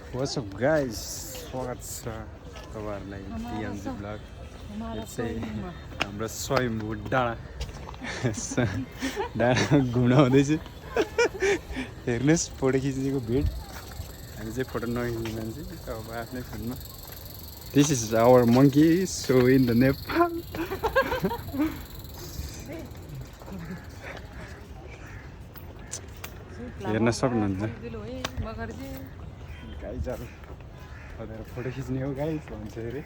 What's up guys? स्वागत छ तपाईहरुलाई टिएमजी ब्लग। यो चाहिँ हाम्रो स्वयम्भू डाँडा घुम्न आउँदैछु। हेर्नुस् फोटो खिच्नेको भिड। हामी चाहिँ फोटो नखिच्ने मान्छे अब आफ्नै फोनमा। This is our monkey show in the Nepal. हेर्न सक्नुहुन्छ गाइजहरु अझै फोटो खिच्ने हो गाइज भन्छ अरे।